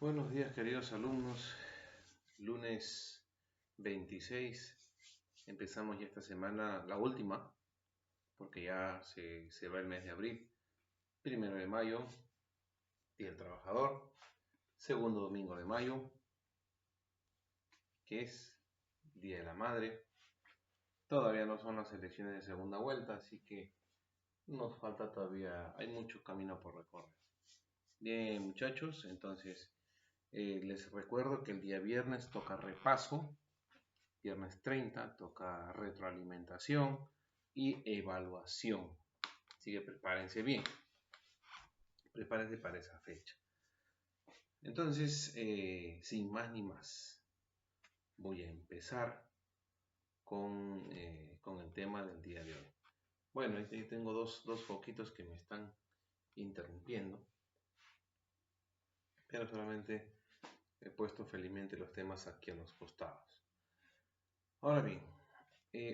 Buenos días, queridos alumnos. Lunes 26. Empezamos ya esta semana, la última, porque ya se va el mes de abril. 1 de mayo, Día del Trabajador. Segundo domingo de mayo, que es Día de la Madre. Todavía no son las elecciones de segunda vuelta, así que nos falta todavía, hay mucho camino por recorrer. Bien, muchachos, entonces les recuerdo que el día viernes toca repaso. Viernes 30 toca retroalimentación y evaluación. Así que prepárense bien. Prepárense para esa fecha. Entonces, sin más ni más, voy a empezar con el tema del día de hoy. Bueno, aquí tengo dos foquitos que me están interrumpiendo, pero solamente he puesto felizmente los temas aquí a los costados. Ahora bien,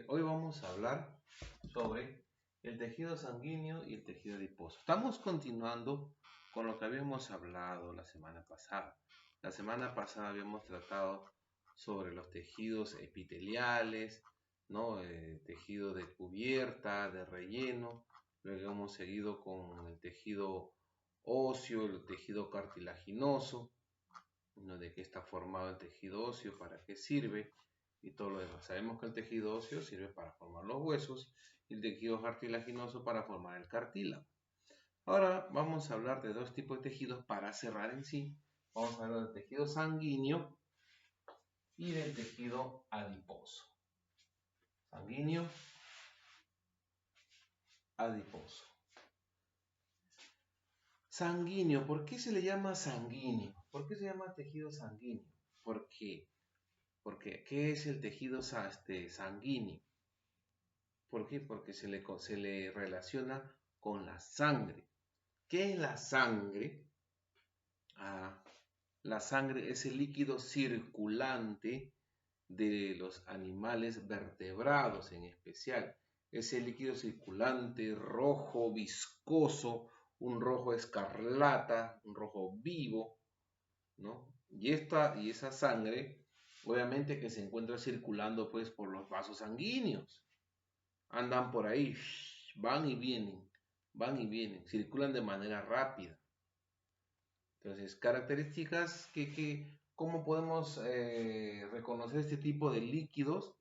hoy vamos a hablar sobre el tejido sanguíneo y el tejido adiposo. Estamos continuando con lo que habíamos hablado la semana pasada. La semana pasada habíamos tratado sobre los tejidos epiteliales, ¿no? Tejido de cubierta, de relleno. Luego hemos seguido con el tejido óseo, el tejido cartilaginoso, ¿no? De qué está formado el tejido óseo, para qué sirve y todo lo demás. Sabemos que el tejido óseo sirve para formar los huesos y el tejido cartilaginoso para formar el cartílago. Ahora vamos a hablar de dos tipos de tejidos para cerrar en sí. Vamos a hablar del tejido sanguíneo y del tejido adiposo. Sanguíneo, adiposo. Sanguíneo, ¿por qué se le llama sanguíneo? ¿Por qué se llama tejido sanguíneo? ¿Por qué? Porque, ¿qué es el tejido sanguíneo? ¿Por qué? Porque se le relaciona con la sangre. ¿Qué es la sangre? La sangre es el líquido circulante de los animales vertebrados en especial. Ese líquido circulante rojo, viscoso, un rojo escarlata, un rojo vivo, ¿no? Y esa sangre, obviamente que se encuentra circulando pues por los vasos sanguíneos. Andan por ahí, van y vienen, circulan de manera rápida. Entonces, características ¿cómo podemos reconocer este tipo de líquidos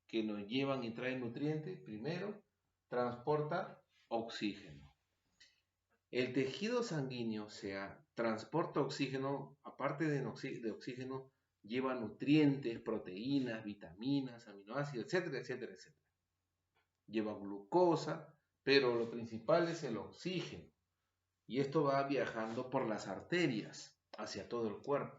que nos llevan y traen nutrientes? Primero, transporta oxígeno. El tejido sanguíneo, o sea, transporta oxígeno, aparte de oxígeno, lleva nutrientes, proteínas, vitaminas, aminoácidos, etcétera, etcétera, etcétera. Lleva glucosa, pero lo principal es el oxígeno. Y esto va viajando por las arterias hacia todo el cuerpo.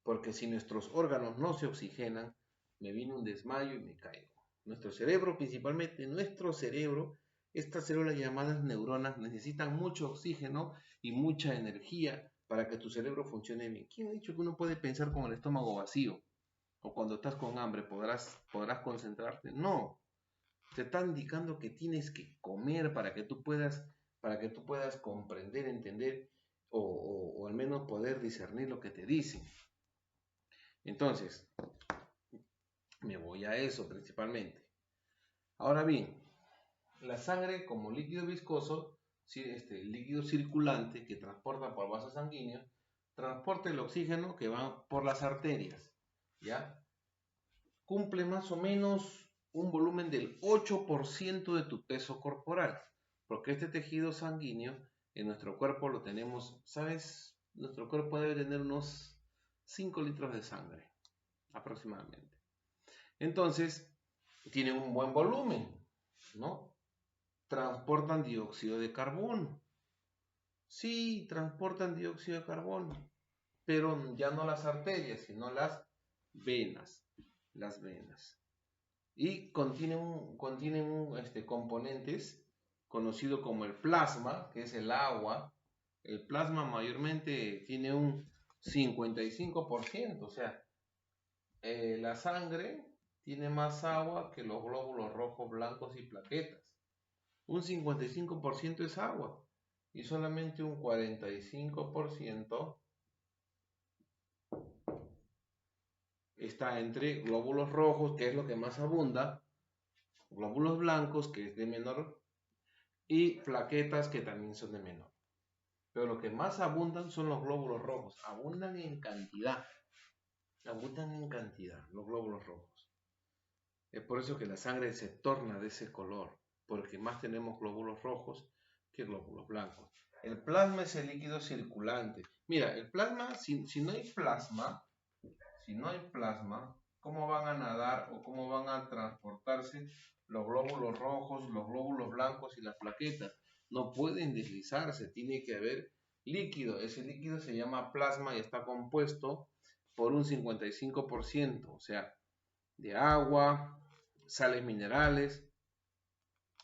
Porque si nuestros órganos no se oxigenan, me viene un desmayo y me caigo. Nuestro cerebro, principalmente nuestro cerebro, estas células llamadas neuronas necesitan mucho oxígeno y mucha energía para que tu cerebro funcione bien. ¿Quién ha dicho que uno puede pensar con el estómago vacío? O cuando estás con hambre podrás concentrarte. No, te está indicando que tienes que comer para que tú puedas comprender, entender o al menos poder discernir lo que te dicen. Entonces, me voy a eso principalmente. Ahora bien, la sangre como líquido viscoso, líquido circulante que transporta por vasos sanguíneos, transporta el oxígeno que va por las arterias, ¿ya? Cumple más o menos un volumen del 8% de tu peso corporal, porque este tejido sanguíneo en nuestro cuerpo lo tenemos, ¿sabes? Nuestro cuerpo debe tener unos 5 litros de sangre, aproximadamente. Entonces, tiene un buen volumen, ¿no? Transportan dióxido de carbono. Sí, transportan dióxido de carbono, pero ya no las arterias, sino las venas. Las venas. Y contienen componentes conocido como el plasma, que es el agua. El plasma mayormente tiene un 55%, o sea, la sangre tiene más agua que los glóbulos rojos, blancos y plaquetas. Un 55% es agua y solamente un 45% está entre glóbulos rojos, que es lo que más abunda, glóbulos blancos, que es de menor, y plaquetas, que también son de menor. Pero lo que más abundan son los glóbulos rojos. Abundan en cantidad los glóbulos rojos. Es por eso que la sangre se torna de ese color, porque más tenemos glóbulos rojos que glóbulos blancos. El plasma es el líquido circulante. Mira, el plasma, si no hay plasma, ¿cómo van a nadar o cómo van a transportarse los glóbulos rojos, los glóbulos blancos y las plaquetas? No pueden deslizarse, tiene que haber líquido. Ese líquido se llama plasma y está compuesto por un 55%, o sea, de agua, sales minerales,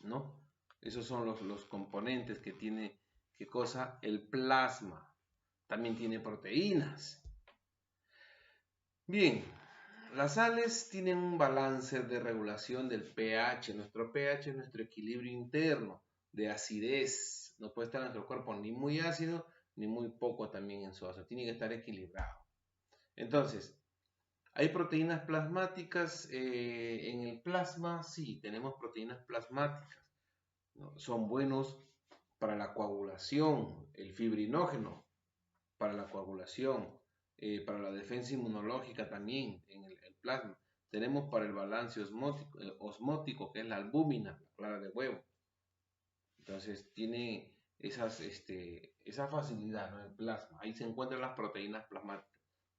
¿no? Esos son los componentes que tiene, ¿qué cosa? El plasma. También tiene proteínas. Bien, las sales tienen un balance de regulación del pH. Nuestro pH es nuestro equilibrio interno de acidez. No puede estar en nuestro cuerpo ni muy ácido ni muy poco también en sodio. Tiene que estar equilibrado. Entonces, ¿hay proteínas plasmáticas en el plasma? Sí, tenemos proteínas plasmáticas, ¿no? Son buenos para la coagulación, el fibrinógeno para la coagulación, para la defensa inmunológica también en el plasma. Tenemos para el balance osmótico, que es la albúmina, la clara de huevo. Entonces tiene esa facilidad, ¿no? El plasma. Ahí se encuentran las proteínas plasmáticas.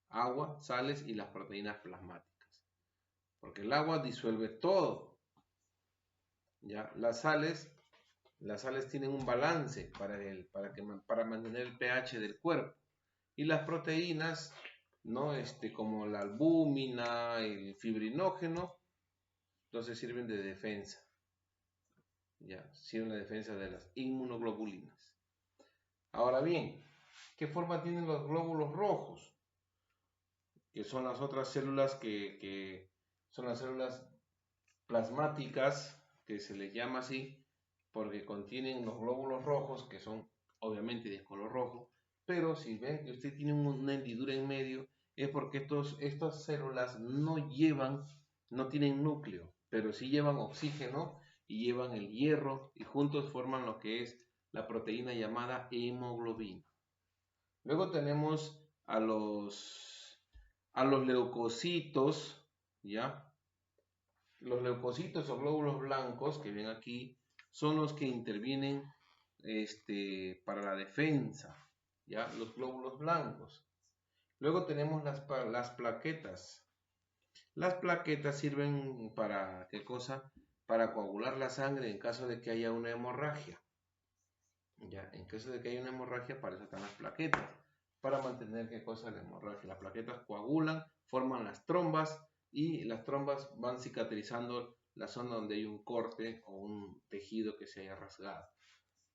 Agua, sales y las proteínas plasmáticas. Porque el agua disuelve todo. ¿Ya? Las sales tienen un balance para mantener el pH del cuerpo. Y las proteínas, ¿no? Como la albúmina, el fibrinógeno, entonces sirven de defensa. Ya, sirven de defensa de las inmunoglobulinas. Ahora bien, ¿qué forma tienen los glóbulos rojos? Que son las otras células que son las células plasmáticas, que se les llama así, porque contienen los glóbulos rojos, que son obviamente de color rojo, pero si ven que usted tiene una hendidura en medio, es porque estas células no tienen núcleo, pero sí llevan oxígeno y llevan el hierro y juntos forman lo que es la proteína llamada hemoglobina. Luego tenemos a los leucocitos, ¿ya? Los leucocitos o glóbulos blancos que ven aquí son los que intervienen para la defensa, ¿ya? Los glóbulos blancos. Luego tenemos las plaquetas. Las plaquetas sirven para, ¿qué cosa? Para coagular la sangre en caso de que haya una hemorragia. ¿Ya? En caso de que haya una hemorragia, para eso están las plaquetas. Para mantener, ¿qué cosa? La hemorragia. Las plaquetas coagulan, forman las trombas y las trombas van cicatrizando la zona donde hay un corte o un tejido que se haya rasgado.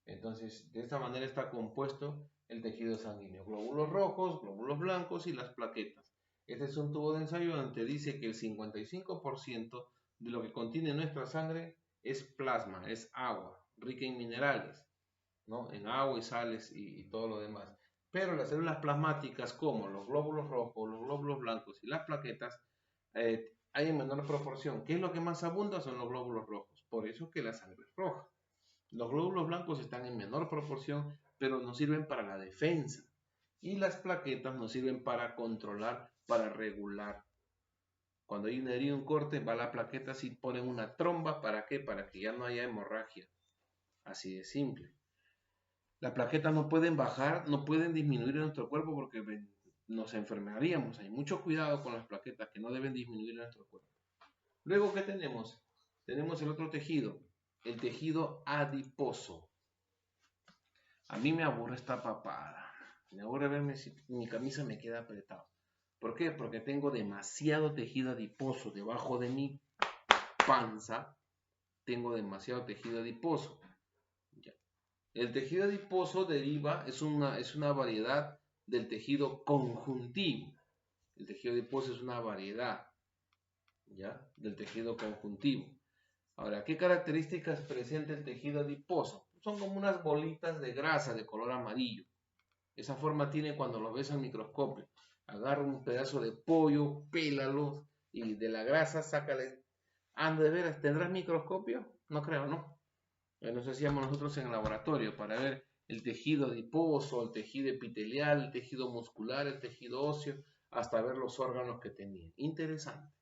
Entonces, de esta manera está compuesto el tejido sanguíneo. Glóbulos rojos, glóbulos blancos y las plaquetas. Este es un tubo de ensayo donde dice que el 55% de lo que contiene nuestra sangre es plasma, es agua, rica en minerales, ¿no? En agua y sales y todo lo demás. Pero las células plasmáticas, como los glóbulos rojos, los glóbulos blancos y las plaquetas, hay en menor proporción. ¿Qué es lo que más abunda? Son los glóbulos rojos. Por eso es que la sangre es roja. Los glóbulos blancos están en menor proporción, pero nos sirven para la defensa. Y las plaquetas nos sirven para controlar, para regular. Cuando hay una herida, un corte, va la plaqueta y ponen una tromba. ¿Para qué? Para que ya no haya hemorragia. Así de simple. Las plaquetas no pueden bajar, no pueden disminuir en nuestro cuerpo porque nos enfermaríamos. Hay mucho cuidado con las plaquetas que no deben disminuir en nuestro cuerpo. Luego, ¿qué tenemos? Tenemos el otro tejido, el tejido adiposo. A mí me aburre esta papada. Me aburre verme si mi camisa me queda apretada. ¿Por qué? Porque tengo demasiado tejido adiposo debajo de mi panza. Tengo demasiado tejido adiposo. Ya. El tejido adiposo es una variedad del tejido conjuntivo. El tejido adiposo es una variedad, ¿ya? Del tejido conjuntivo. Ahora, ¿qué características presenta el tejido adiposo? Son como unas bolitas de grasa de color amarillo. Esa forma tiene cuando lo ves al microscopio. Agarra un pedazo de pollo, pélalo y de la grasa sácale. Anda, de veras, ¿tendrás microscopio? No creo, ¿no? Eso hacíamos nosotros en el laboratorio para ver el tejido adiposo, el tejido epitelial, el tejido muscular, el tejido óseo, hasta ver los órganos que tenía. Interesante.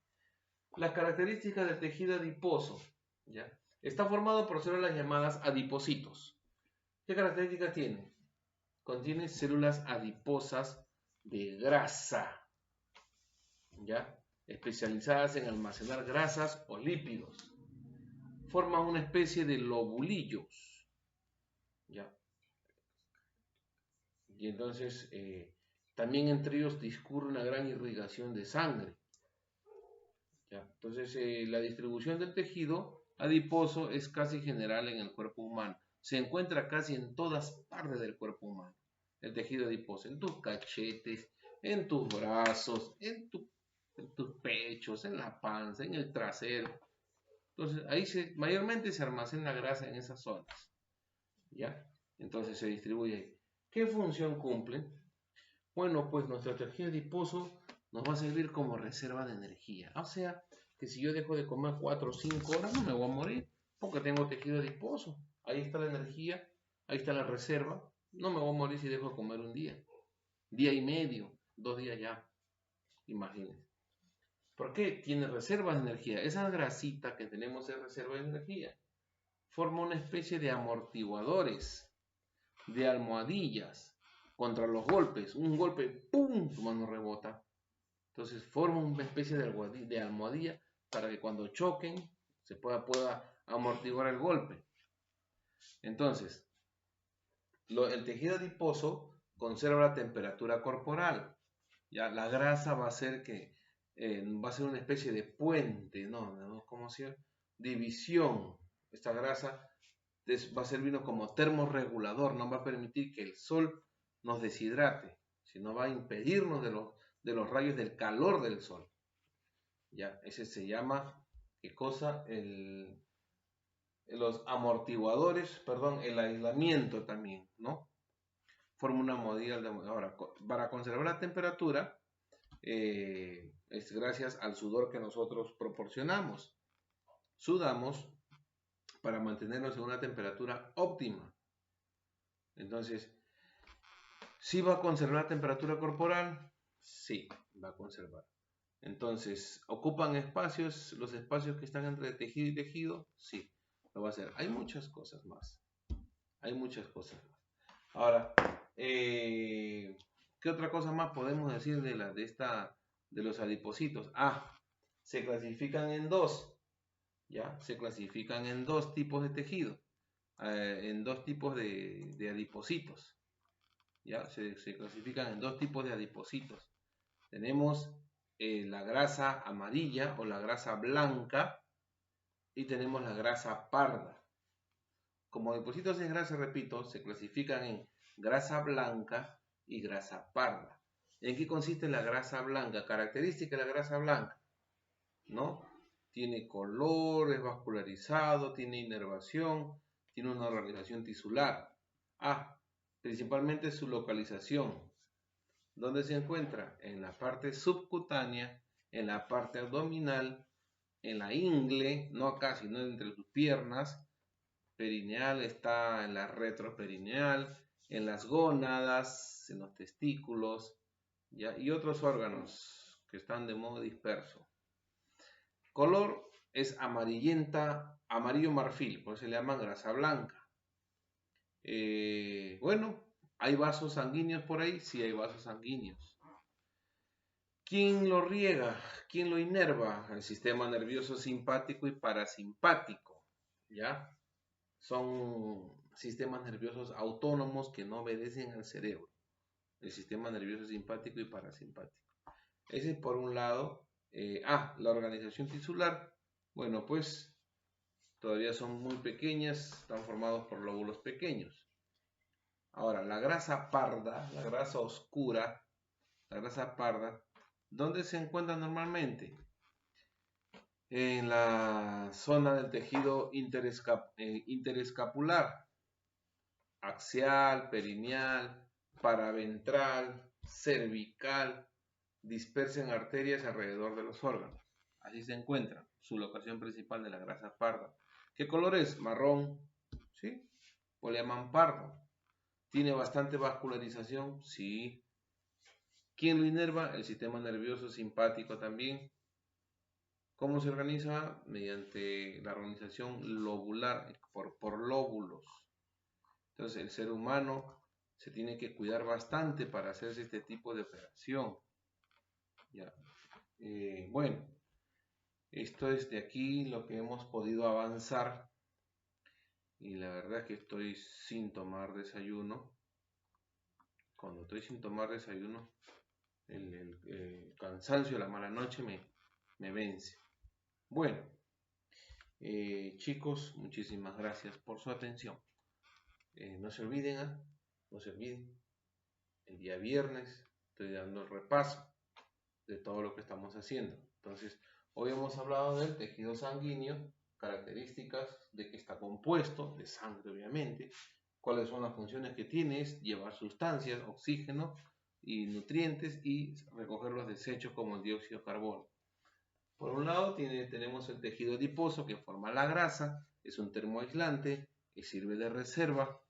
Las características del tejido adiposo, ¿ya? Está formado por células llamadas adipocitos. ¿Qué características tiene? Contiene células adiposas de grasa, ¿ya? Especializadas en almacenar grasas o lípidos. Forman una especie de lobulillos, ¿ya? Y entonces también entre ellos discurre una gran irrigación de sangre, ¿ya? Entonces la distribución del tejido adiposo es casi general en el cuerpo humano. Se encuentra casi en todas partes del cuerpo humano. El tejido adiposo, en tus cachetes, en tus brazos, en tus pechos, en la panza, en el trasero. Entonces ahí mayormente se almacena grasa en esas zonas, ¿ya? Entonces se distribuye ahí. ¿Qué función cumple? Bueno, pues nuestro tejido adiposo nos va a servir como reserva de energía. O sea, que si yo dejo de comer 4 o 5 horas no me voy a morir porque tengo tejido adiposo. Ahí está la energía, ahí está la reserva. No me voy a morir si dejo de comer un día y medio, 2 días ya. Imagínense. ¿Por qué? Tiene reservas de energía. Esa grasita que tenemos es reserva de energía. Forma una especie de amortiguadores, de almohadillas contra los golpes. Un golpe, ¡pum!, tu mano rebota. Entonces forma una especie de almohadilla para que cuando choquen se pueda amortiguar el golpe. Entonces, el tejido adiposo conserva la temperatura corporal. Ya la grasa va a ser una especie de puente, ¿no? ¿Cómo se llama? División. Esta grasa va a servirnos como termorregulador, no va a permitir que el sol nos deshidrate, sino va a impedirnos de los rayos del calor del sol. Ya, ese se llama, ¿qué cosa? Los amortiguadores, perdón, el aislamiento también, ¿no? Forma una modalidad ahora, para conservar la temperatura, es gracias al sudor que nosotros proporcionamos. Sudamos para mantenernos en una temperatura óptima. Entonces, ¿sí va a conservar la temperatura corporal? Sí, va a conservar. Entonces, ¿ocupan espacios, los espacios que están entre tejido y tejido? Sí, lo va a hacer. Hay muchas cosas más. Hay muchas cosas más. Ahora, ¿qué otra cosa más podemos decir de los adipocitos? Se clasifican en dos, ¿ya? Se clasifican en dos tipos de tejido, en dos tipos de adipocitos, ¿ya? Se clasifican en dos tipos de adipocitos. Tenemos la grasa amarilla o la grasa blanca y tenemos la grasa parda. Como adipocitos en grasa, repito, se clasifican en grasa blanca y grasa parda. ¿En qué consiste la grasa blanca? Característica de la grasa blanca, ¿no? Tiene color, es vascularizado, tiene inervación, tiene una organización tisular. Principalmente su localización. ¿Dónde se encuentra? En la parte subcutánea, en la parte abdominal, en la ingle, no acá, sino entre tus piernas. Perineal está en la retroperineal, en las gónadas, en los testículos, ¿ya? Y otros órganos que están de modo disperso. Color es amarillenta, amarillo marfil, por eso se le llama grasa blanca. Bueno, ¿hay vasos sanguíneos por ahí? Sí, hay vasos sanguíneos. ¿Quién lo riega? ¿Quién lo inerva? El sistema nervioso simpático y parasimpático, ¿ya? Son sistemas nerviosos autónomos que no obedecen al cerebro. El sistema nervioso simpático y parasimpático. Ese es por un lado. La organización tisular. Bueno, pues todavía son muy pequeñas, están formados por lóbulos pequeños. Ahora, la grasa parda, la grasa oscura, la grasa parda, ¿dónde se encuentra normalmente? En la zona del tejido interescapular, axial, perineal, paraventral, cervical. dispersa en arterias alrededor de los órganos. Así se encuentra su locación principal de la grasa parda. ¿Qué color es? Marrón, ¿sí? O le llaman pardo. ¿Tiene bastante vascularización? Sí. ¿Quién lo inerva? El sistema nervioso simpático también. ¿Cómo se organiza? Mediante la organización lobular, por lóbulos. Entonces el ser humano se tiene que cuidar bastante para hacerse este tipo de operación. Ya. Bueno, esto es de aquí lo que hemos podido avanzar. Y la verdad es que estoy sin tomar desayuno. Cuando estoy sin tomar desayuno, el cansancio, la mala noche me vence. Bueno, chicos, muchísimas gracias por su atención. No se olviden, no se olviden, el día viernes estoy dando el repaso de todo lo que estamos haciendo. Entonces, hoy hemos hablado del tejido sanguíneo, características de que está compuesto, de sangre obviamente, cuáles son las funciones que tiene, es llevar sustancias, oxígeno y nutrientes y recoger los desechos como el dióxido de carbono. Por un lado tenemos el tejido adiposo que forma la grasa, es un termoaislante que sirve de reserva.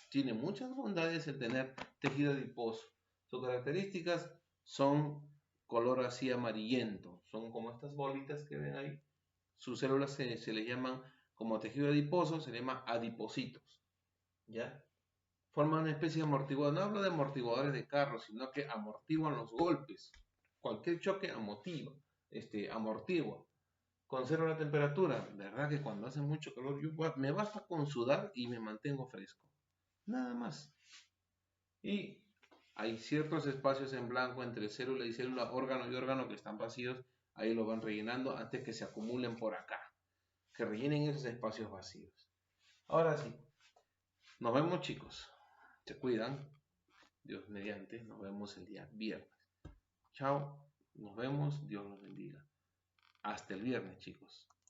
Tiene muchas bondades el tener tejido adiposo. Sus características son color así amarillento, son como estas bolitas que ven ahí. Sus células se les llaman, como tejido adiposo, se llama adipocitos. ¿Ya? Forman una especie de amortiguador. No hablo de amortiguadores de carros, sino que amortiguan los golpes. Cualquier choque amortigua. Conserva la temperatura. ¿Verdad que cuando hace mucho calor me basta con sudar y me mantengo fresco? Nada más. Y hay ciertos espacios en blanco entre célula y célula, órgano y órgano que están vacíos. Ahí lo van rellenando antes que se acumulen por acá. Que rellenen esos espacios vacíos. Ahora sí. Nos vemos, chicos. Se cuidan. Dios mediante. Nos vemos el día viernes. Chao. Nos vemos. Dios los bendiga. Hasta el viernes, chicos.